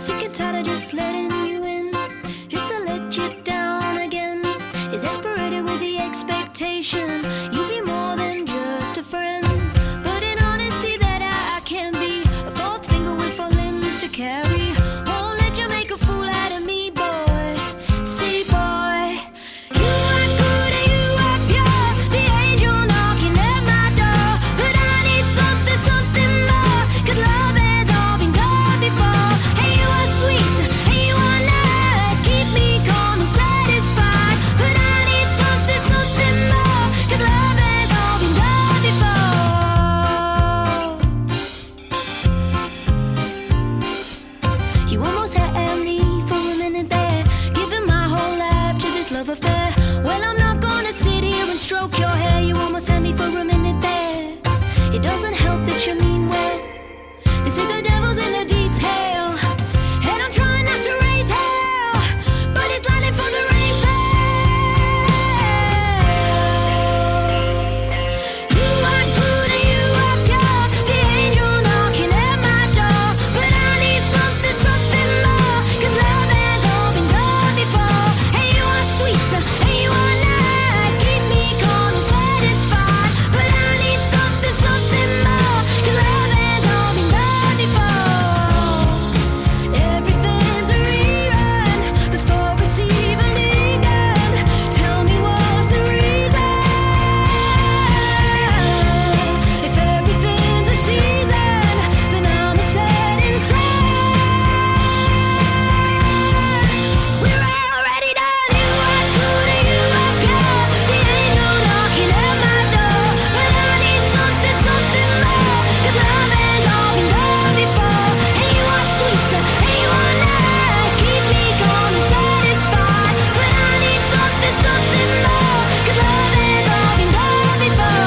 Sick and tired of just letting you in, just to let you down again. Is exasperated with the expectation you'll be more than just a friend. But in honesty that I can be a fourth finger with four limbs to carry. Won't let you make a fool out of me, boy. See, boy, you are good and you are pure, the angel knocking at my door. But I need something, something more, 'cause love has all been done before. Hey, you are sweet and you are nice, keep me calm and satisfied. But I need something, something more, 'cause love has all been done before. You almost had me for a minute there, giving my whole life to this love affair. Well, I'm not gonna sit here and stroke your hair. You almost had me for a minute there. It doesn't help that you mean well. They say the devil's in the detail, and I'm trying not to raise hell, but it's lining for the rain fell. You are good and you are pure, the angel knocking at my door. But I need something, something more, 'cause love has all been done before. Hey, you are sweet and you are nice, keep me calm and satisfied. But I need something, something more, 'cause love has all been done before. Everything's a rerun before it's even begun. Tell me what's the reason? If everything's a season, then I'm a setting sun. We're already done. You are good and you are pure, the angel knocking at my door. But I need something, something more, 'cause love has all been done before. And you are sweet and you are nice, keep me calm and satisfied. But I need something, something more, 'cause love has all been done before.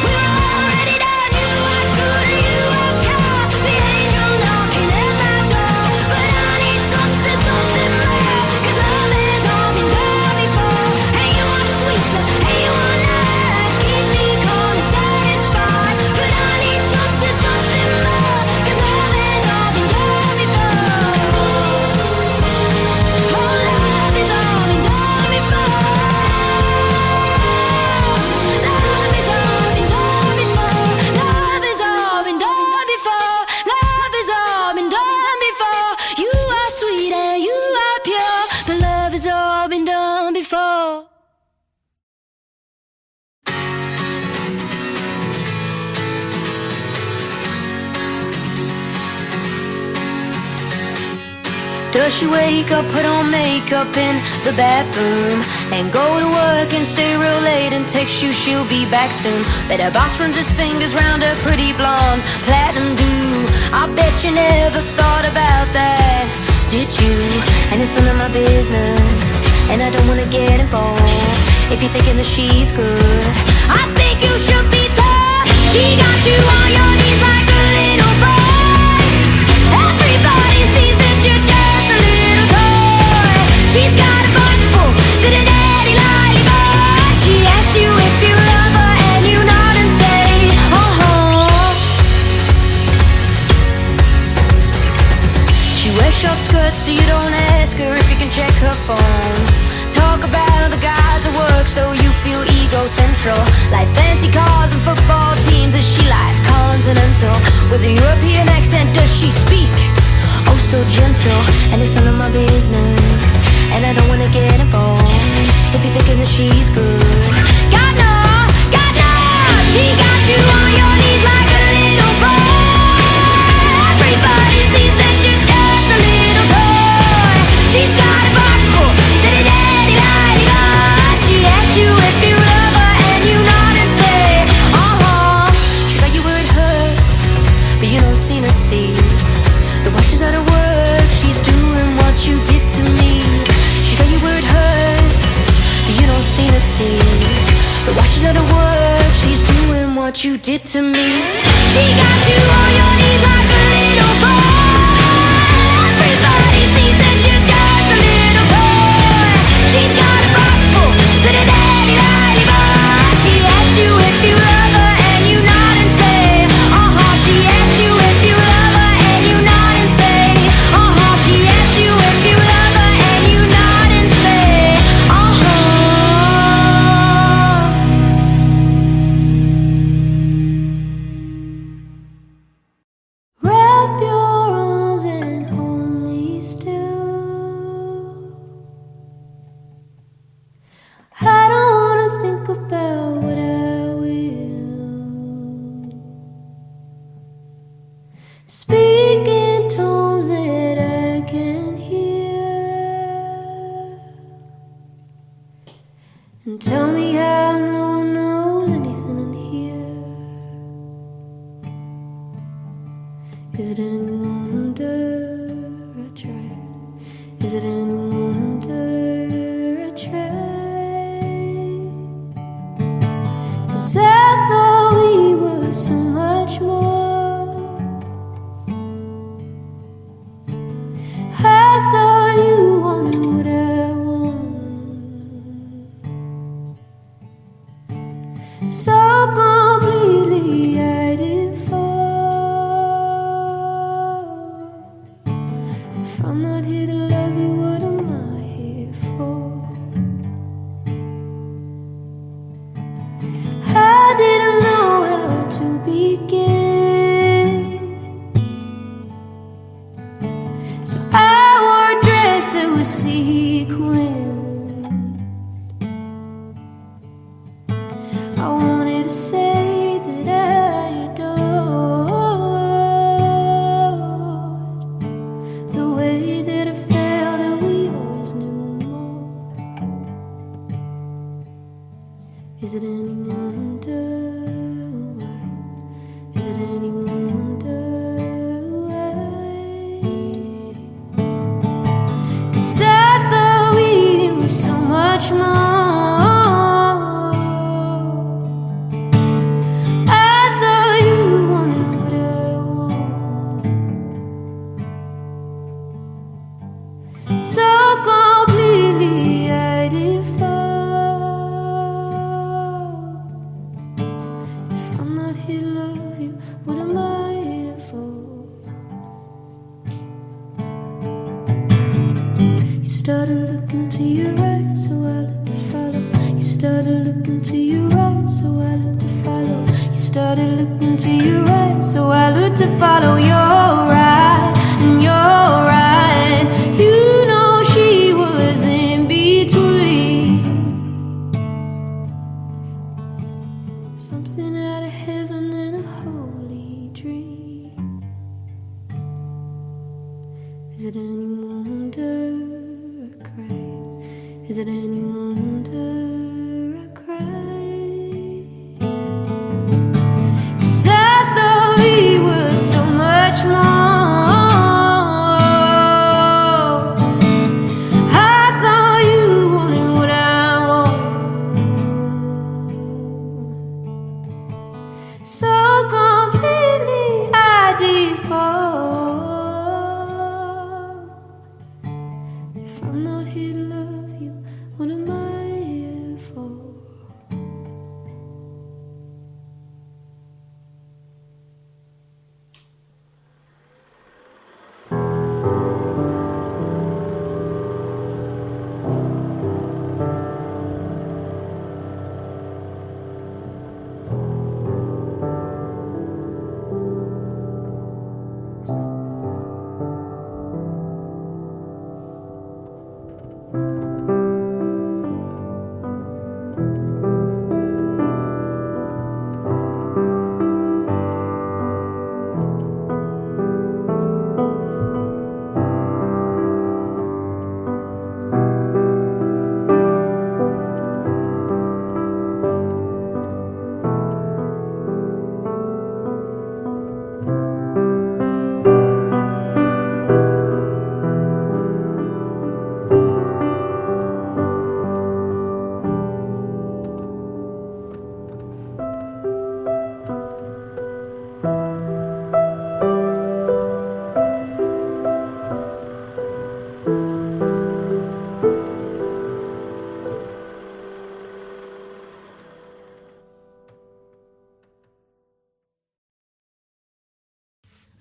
We're already done. You are good and you are pure, the angel knocking at my door. But I need something, something more, 'cause love has all been done before. And you are sweet and you are nice, keep me calm and satisfied. But I need something, something more, 'cause love has all been done before. Oh, love has all been done before. Love has all been done before. Love has all been done before. Love has all been done before. You are sweet and you are pure, but love has all been done before. Does she wake up, put on makeup in the bathroom, and go to work and stay real late and text you she'll be back soon? Bet her boss runs his fingers round her pretty blonde platinum do. I bet you never thought about that, did you? And it's none of my business, and I don't wanna get involved if you're thinking that she's good. I think you should be tough. She got you on your knees like a little boy. Everybody sees that you're just a little toy. She's got a bunch full, did a daddy lollipop. She asks you if you love her, and you nod and say, uh-huh. She wears short skirts so you don't ask her if you can check her phone. Talk about the guys at work so you feel ego-central, like fancy cars and football teams. Is she like continental with a European accent? Does she speak oh so gentle? And it's none of my business, and I don't wanna get involved if you're thinking that she's good. God no, she got you on your knees like a little boy. Everybody sees that you're just a little toy. She's got a box full, did a daddy lollipop. She asks you if you love her, and you nod and say, uh-huh. She got you where it hurts, but you don't seem to see the while she's out of work, she's doing what you did to me. She got you where it hurts, but you don't seem to see the while she's out of work, she's doing what what you did to me. She got you on your knees like a little boy. Everybody sees that you're just a little toy. She's got a box full, put a daddy lollipop. She asks you if you love her and you nod and say, uh-huh. She asks you if you love her and you nod and say, uh-huh. She asks you if you love her and you nod and say, uh-huh. Wrap your arms and hold me still. I don't wanna think about what I will. Speak in tones that I can hear, and tell me how no one knows anything in here. Is it any wonder I tried? Is it any wonder I tried? 'Cause I thought we were so much more. I thought you wanted what I want, so completely I did fall. If I'm not here to love you, what am I here for? I didn't know how to begin, so I wore a dress that was sequined. I wanted to say that I adored the way that I felt, that we always knew more. Is it any wonder why? Is it any wonder why? 'Cause I thought we knew so much more. I thought you wanted what I want, so completely I did fall. If I'm not here to love you, what am I here for? You started looking to your right, so I looked to follow. You started looking to your right, so I looked to follow. You started looking to your right, so I looked to follow. You're right, and you're right. You know she was in between. Something out of heaven and a holy dream. Is it any wonder I cried? Is it any wonder I cried? 'Cause I thought we were so much more. I thought you wanted what I want,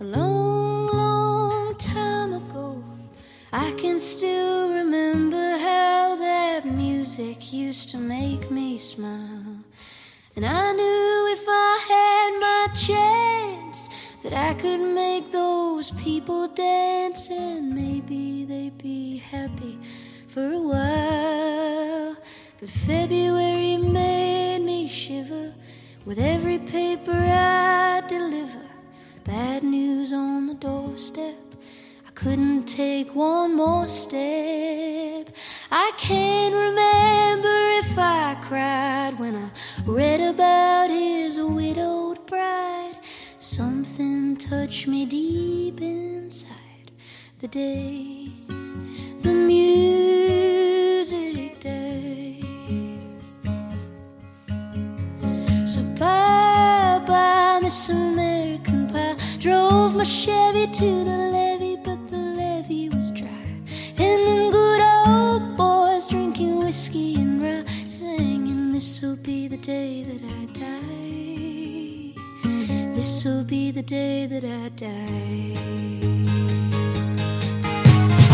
A long, long time ago, I can still remember how that music used to make me smile. And I knew if I had my chance that I could make those people dance, and maybe they'd be happy for a while. But February made me shiver with every paper I deliver. Bad news on the doorstep, I couldn't take one more step. I can't remember if I cried when I read about his widowed bride. Something touched me deep inside the day the music died. So bye-bye, Miss American Pie. Drove my Chevy to the levee, but the levee was dry. And them good old boys drinking whiskey and rye, singing, this'll be the day that I die. This'll be the day that I die.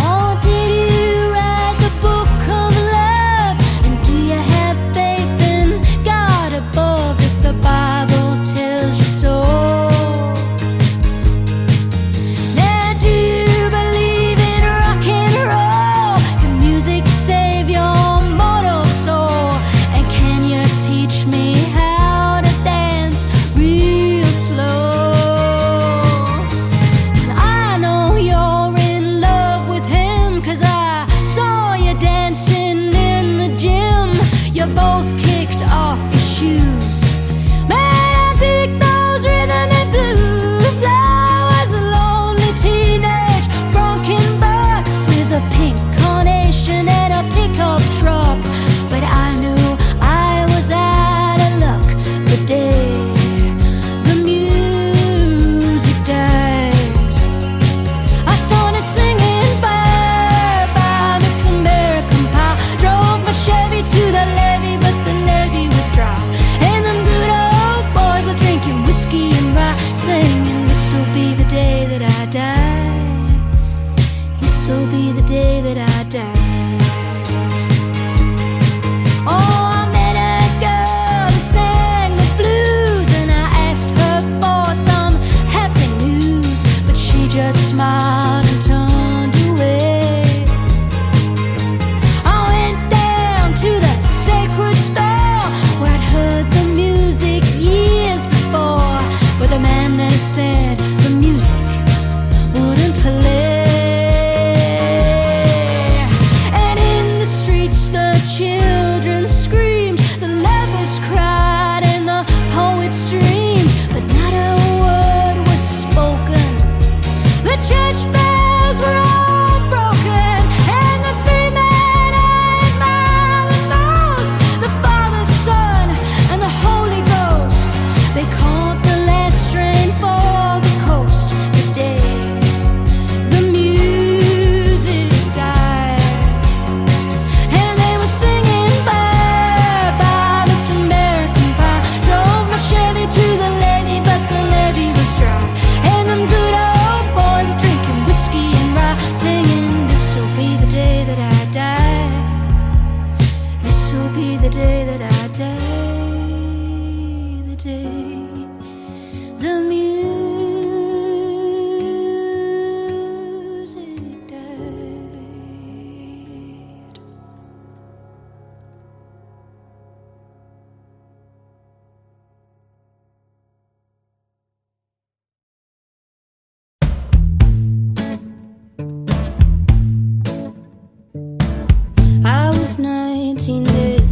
Oh, did you write the book of love? And do you have faith in God above if the Bible tells you so? Now do you believe in rock and roll? Can music save your mortal soul? And can you teach me how to dance real slow? I know you're in love with him, 'cause I saw you dancing in the gym. You both kicked off your shoes. Man, I pick those rhythm and blues. I was a lonely teenage bronkin' buck with a pink carnation and a pickup truck. But I knew I was out of luck the day the music died. I started singing bye-bye, Miss American Pie. Drove my Chevy to the levee, but the levee was dry. And them good old boys were drinking whiskey and rye, singing, this'll be the day that I die. This'll be the day that I die. Oh, I met a girl who sang the blues, and I asked her for some happy news, but she just smiled and turned away. I went down to the sacred store where I'd heard the music years before, but the man there said the music wouldn't play. And in the streets the children screamed, the lovers cried, and the poets dreamed, but not a word was spoken. The church bells were all broken, and the three men admired the most, the Father, Son, and the Holy Ghost. They caught the last train for the coast the day the music died. And they were singing bye-bye, Miss American Pie. Drove my Chevy to the levee, but the levee was dry. And them good old boys are drinking whiskey and rye, singing, this'll be the day that I die. This'll be the day that I die. The day the music died. I was 19 then,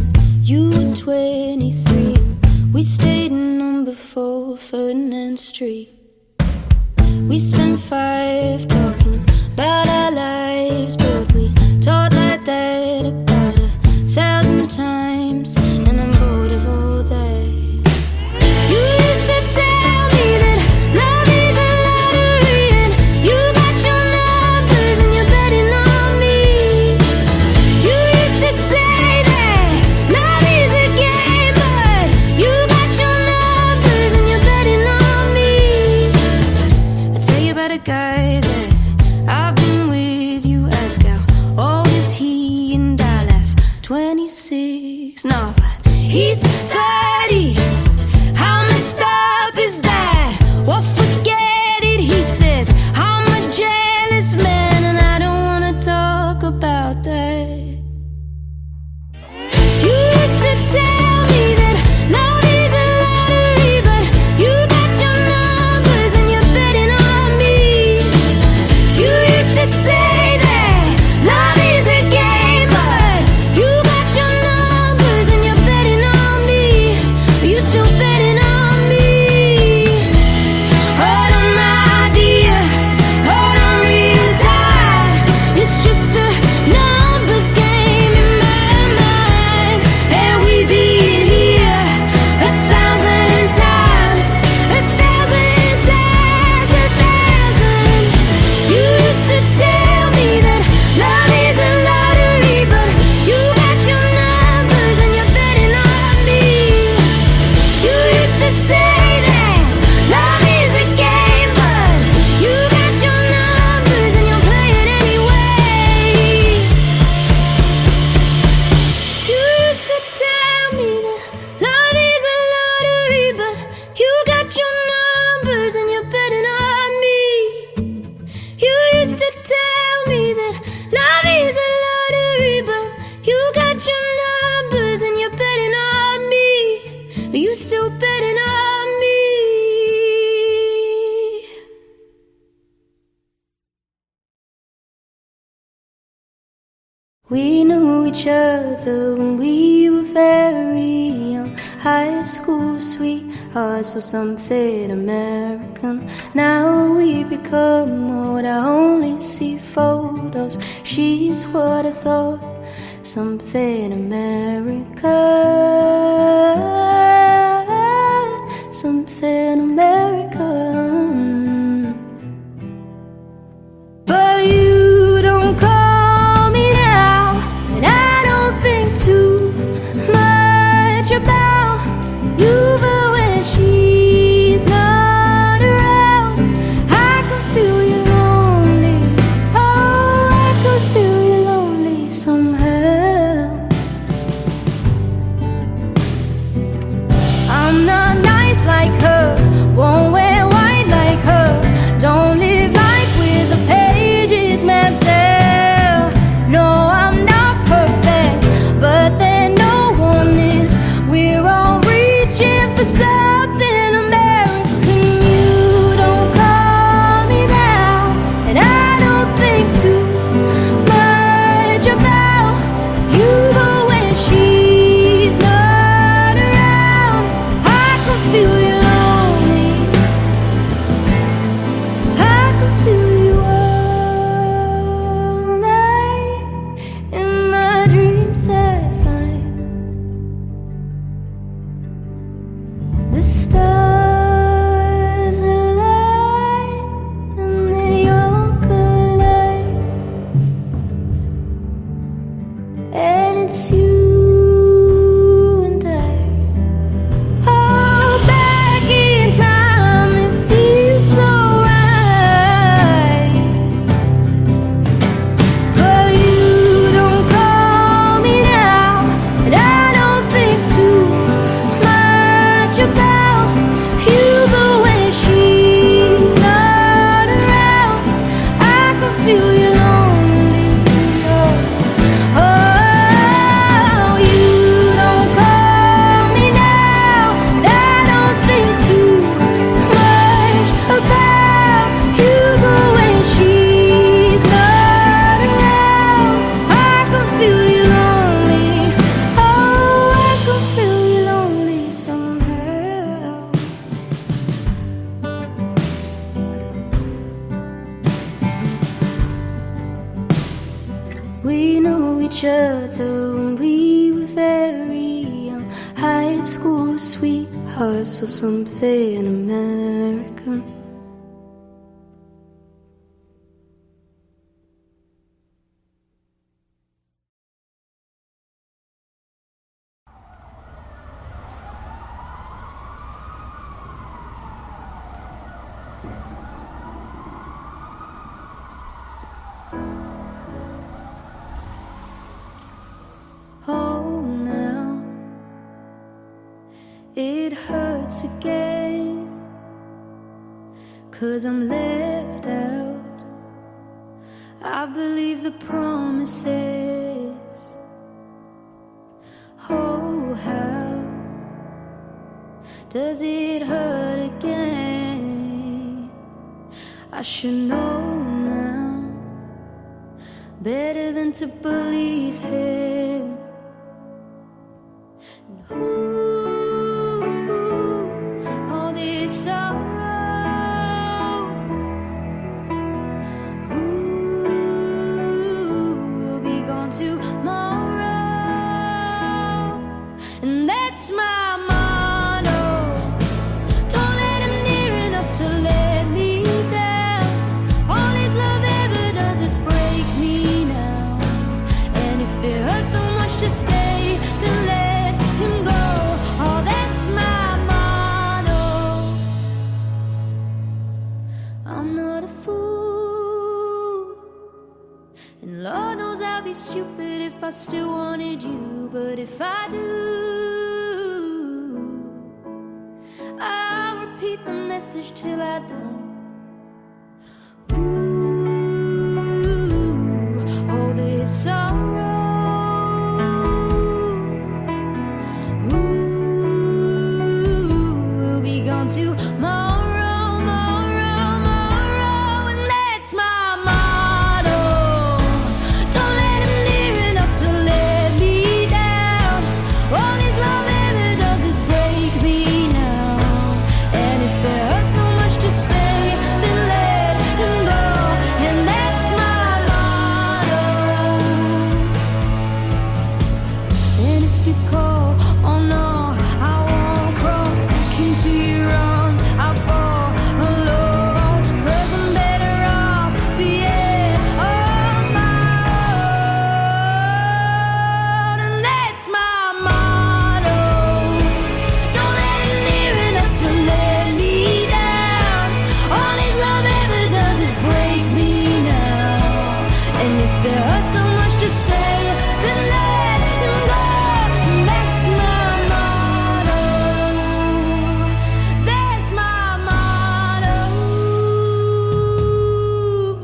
you were 23. We stayed in number 4 Ferdinand Street. We spent 5 talking about our lives, but we talked like that about 1,000 times, and I'm bored of all that. You used to tell me that love is a lottery, and you got your numbers and you're betting on me. You used to say that love is a game, but you got your numbers and you're betting on me. I tell you He's 30. How messed up is that? Well, forget it, he says. I'm a jealous man, and I don't wanna talk about that. You used to tell me that love is a lottery, but you got your numbers and you're betting on me. You used to say that love is a game, but you got your numbers and you're betting on me. But you still betting on me. Hold on, my dear, hold on real tight. It's just a numbers game in my mind, and we beat here 1,000 times, 1,000 times, 1,000. You used to tell me that love is a lottery, but you got your numbers and you're betting on me. You used to say that love is a game, but you got your numbers and you're playing anyway. You used to tell me that love is a lottery, but you got your numbers and you're betting on me. You used to tell me that love is a lottery, but you got your numbers and you're betting on me. Are you still betting on me? We knew each other when we were very young. High school sweethearts or something American. Now we become old, I only see photos. She's what I thought, something American, something American. But you don't call me now, and I don't think too much about you. But when she's not around, I can feel you lonely. Oh, I can feel you lonely somehow. I'm not nice like her, won't wear white like her, don't live life with the pages mapped out. No, I'm not perfect, but then no one is. We're all reaching for something American. You don't call me now, and I don't think too much about you. But when she's not around, I can feel you lonely. I can feel you all night. In my dreams I find the stars align, and then you'll collide, and it's you and I. Oh, back in time, it feels so right. But you don't call me now, and I don't think too much about you. But when she's not around, I can feel you lonely. Oh, you don't call me now, and I don't think too much about you. But when she's not around, I can feel you lonely. Oh, I can feel you lonely somehow. We knew each other when we were very young. High school sweethearts or something American. Oh, now it hurts again, 'cause I'm left out. I believe the promises. Oh, how does it hurt again? I should know now, better than to believe him. And all this sorrow, will be gone tomorrow. And that's my motto. Don't let him near enough to let me down. All his love ever does is break me now. And if it hurts so much to stay, then let him go. Oh, that's my motto. I'm not a fool, and Lord knows I'd be stupid if I still wanted you. But if I do, I'll repeat the message till I don't. Ooh, all this sorrow, will be gone tomorrow, tomorrow, and that's my motto. Don't let him near enough to let me down. All his love ever does is break me now. And if it hurts so much to stay, then let him go. And that's my motto. And if you call, oh no, I won't crawl back into your arms. I'll fall alone, 'cause I'm better off being on my own. And that's my motto. Don't let him near enough to let me down. All his love ever does is break me now. And if it hurts so much to stay, then let him go. And that's my motto. That's my motto.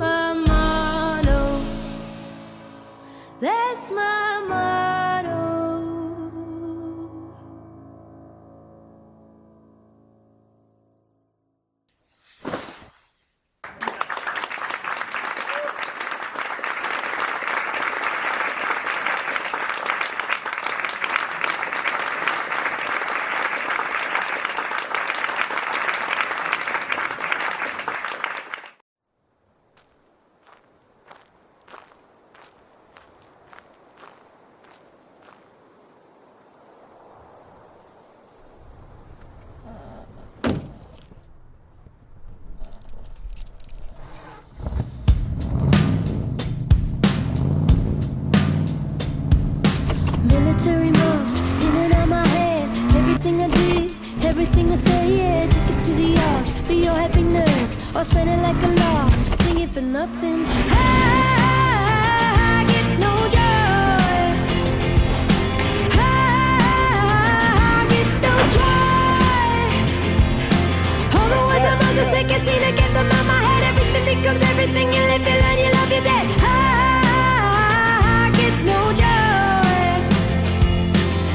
My motto. That's my motto. Military march, in and out my head. Everything I did, everything I say, yeah. Take it to the arch for your happiness, or spend it like a lark, sing it for nothing. I get no joy. I get no joy. All the words my mother said can't seem to get them out my head. Everything becomes everything. You live, you learn, you love, you're dead. I get no joy.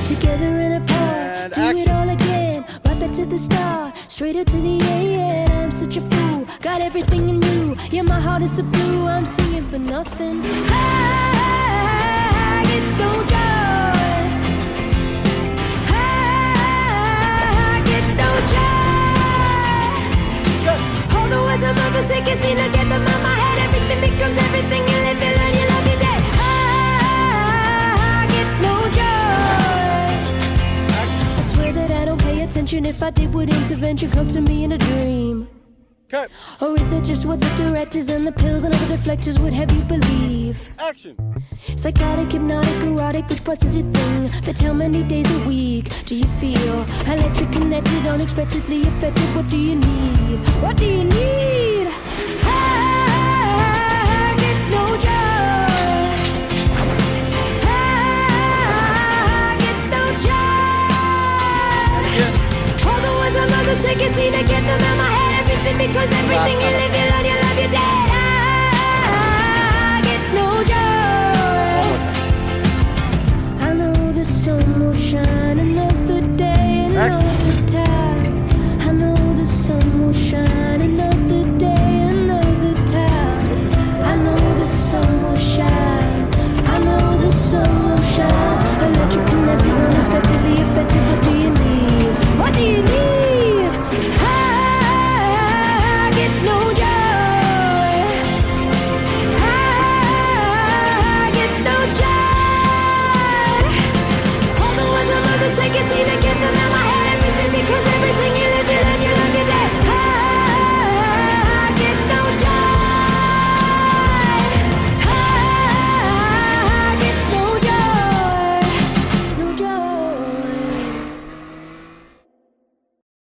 Together and apart, And do action. it all again. Right back to the start, straight up to the end. I'm such a fool, got everything in you. Yeah, my heart is so blue, I'm singing for nothing. I get no joy. I get no joy. All the words my mother said can't seem to get them out my head. Everything becomes everything. You live, you learn, you love, you're dead. I get no joy. I swear that I don't pay attention. If I did, would intervention come to me in a dream? Cut. Or is that just what the directors and the pills and other deflectors would have you believe? Action. Psychotic, hypnotic, erotic, which parts is your thing? But how many days a week do you feel electric, connected, unexpectedly affected? What do you need? What do you need? I get no joy. I get no joy. to get them out my head. Everything because everything you live, you learn, you learn.